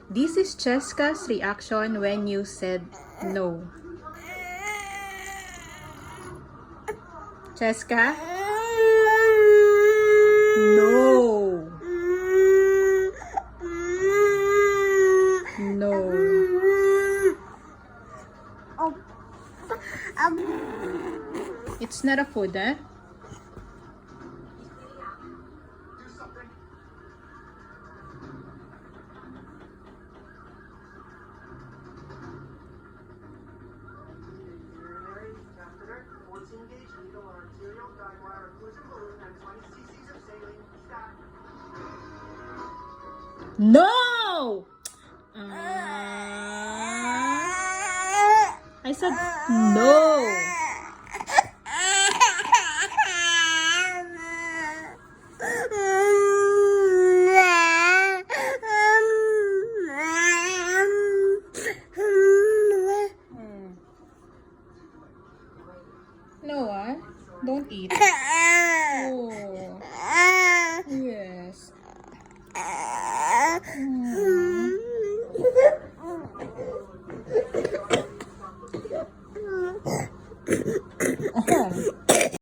This is Cheskas' reaction when you said no. Cheska? No. No. It's not a food, eh? No! I said no. No, don't eat. Oh.